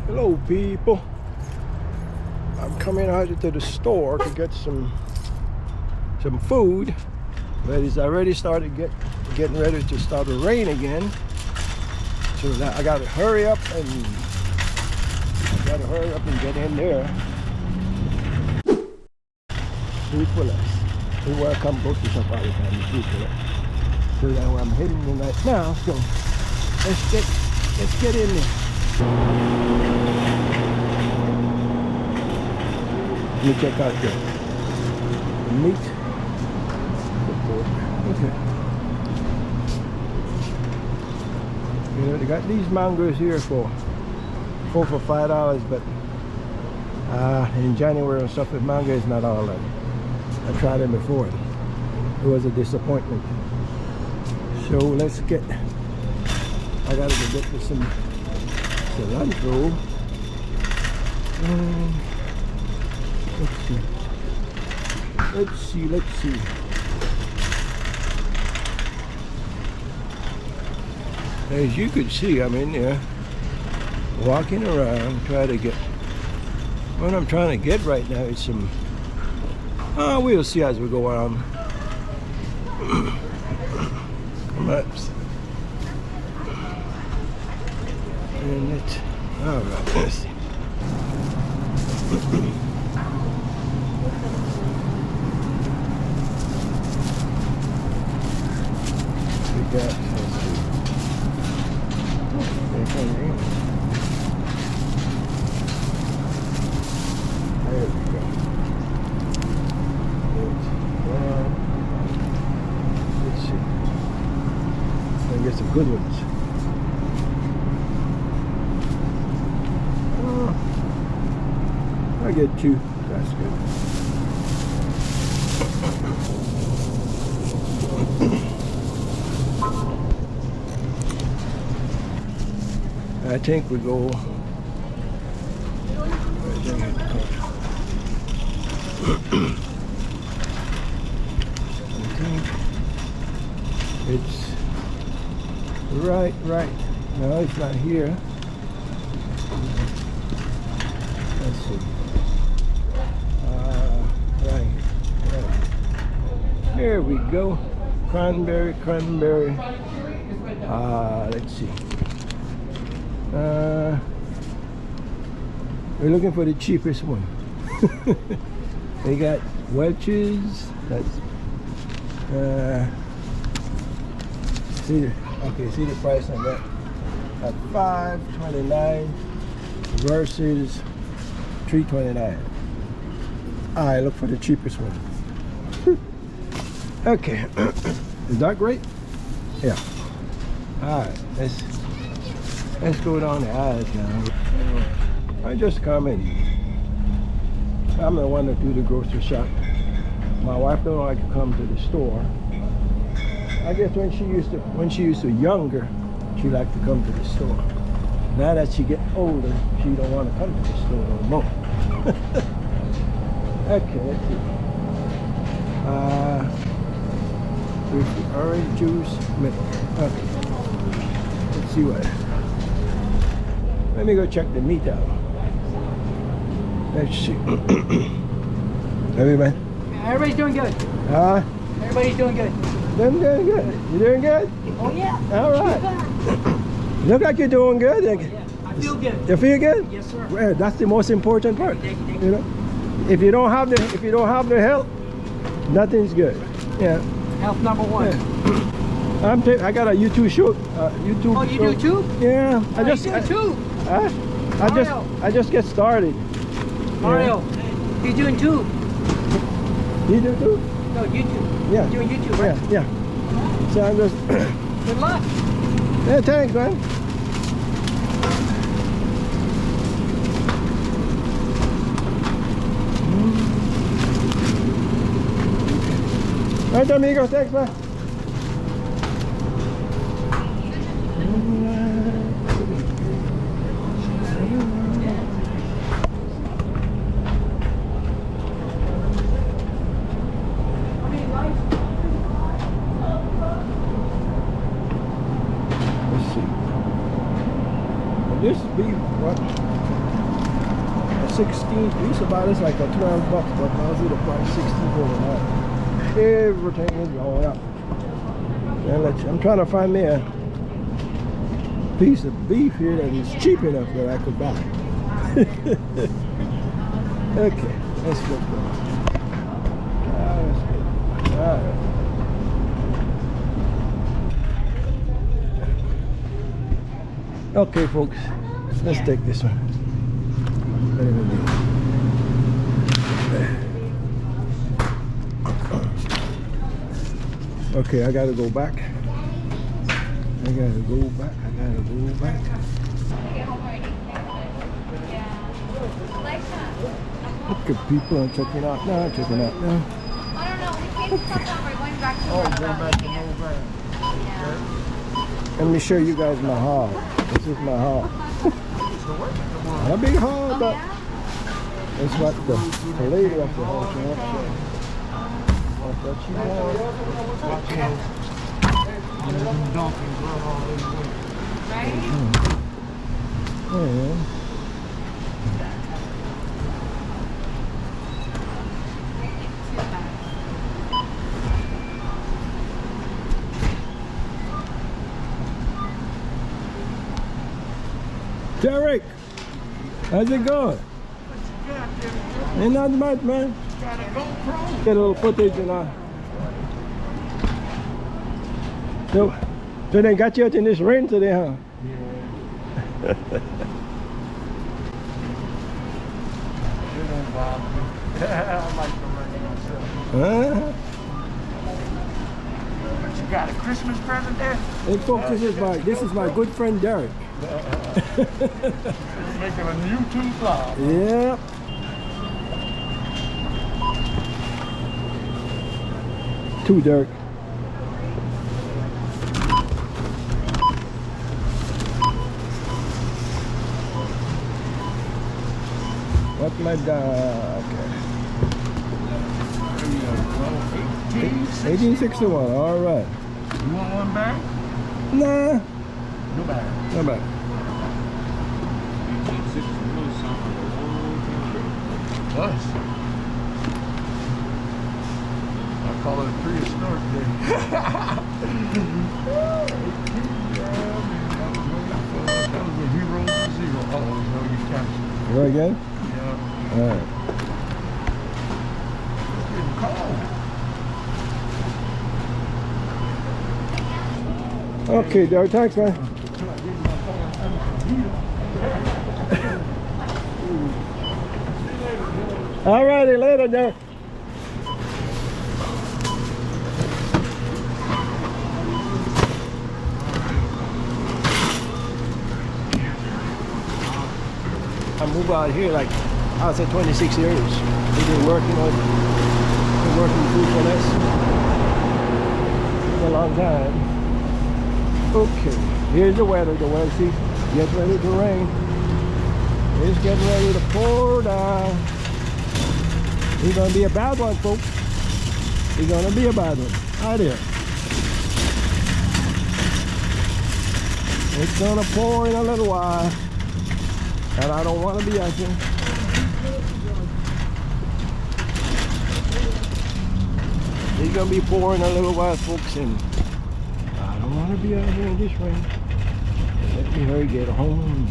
Hello people, I'm coming out to the store to get some food, but it's already started getting ready to start to rain again, so now I gotta hurry up and get in there. People, we welcome grocery shop all the time, people. So that's where I'm heading right now, so let's get in there. Let me check out the meat. The pork. Okay. You know, they got these mangoes here for $5, but in January and stuff, the mango is not all that. I tried them before. It was a disappointment. So let's get. I gotta go get me some cilantro. Let's see. As you can see, I'm in there walking around trying to get what I'm trying to get right now is some we'll see as we go on. Maps. And it's alright, let's see. We got, let's see. There we go. Let's see. Let's get some good ones. I get two. That's good. I think we go. It's right. No, it's not here. Let's see. Right. There we go. Cranberry. Let's see. We're looking for the cheapest one. They got Welch's. That's see the price on that at $5.29 versus $3.29. I look for the cheapest one. Okay. Is that great? Yeah. Alright, let's go down the aisles now. I just come in. I'm the one that do the grocery shop. My wife don't like to come to the store. I guess when she used to younger, she liked to come to the store. Now that she get older, she don't want to come to the store no more. Okay, let's see. With the orange juice, milk. Okay. Let's see what. Let me go check the meat out. Let's see. Everybody? Everybody's doing good. Everybody's doing good. Doing good. You doing good? Oh yeah. All right. Look like you're doing good. Yeah, I feel good. You feel good? Yes, sir. Well, that's the most important part. Thank you. You know, if you don't have the health, nothing's good. Yeah. Health number one. Yeah. I got a YouTube show. YouTube. Oh, you do too? Yeah. I do too. I just get started. Mario, you doing too? You do too? No, YouTube. Yeah. You're doing YouTube, right? Yeah. So I'm just. Good luck. Yeah, thanks, man. Right, amigo. Thanks, man. This beef, what? 16 piece about it's like a 12 bucks, but now it's about 16 over now. Everything is going up. And I'm trying to find me a piece of beef here that is cheap enough that I could buy. Okay, let's go. Let's go. All right. Okay, folks, let's take this one. Okay, I gotta go back. Look at people, I'm checking out now, I don't know, we came from somewhere, we're going back to Let me show you guys my haul. This is my haul. Not a big haul, but it's what the lady of the house wants. What she wants. Yeah. Derek, how's it going? Ain't not much, man. Get a little footage and so they got you out in this rain today, huh? Yeah. I like the rain myself. But you got a Christmas present there? Hey folks, this is my good friend Derek. Making a YouTube vlog. Yep. Two Derek. What my dog? Okay. 1861. All right. You want one back? Nah. No back. No bad. 1861 sounds like a long time ago. Us. I call it a prehistoric day. That was when Heroes of Zero. Oh, no, you captured. Go again? Yeah. All right. It's getting cold. Okay, Derek, thanks, man. All righty, later, Derek. I moved out here like, I would say 26 years. We've been working food for less for a long time. Okay, here's the weather. The weather, see, gets ready to rain. It's getting ready to pour down. It's gonna be a bad one, folks. It's gonna be a bad one. Right here. It's gonna pour in a little while. And I don't want to be out here. It's gonna be pouring a little while, folks, and I don't want to be out here in this rain. Let me hurry get home.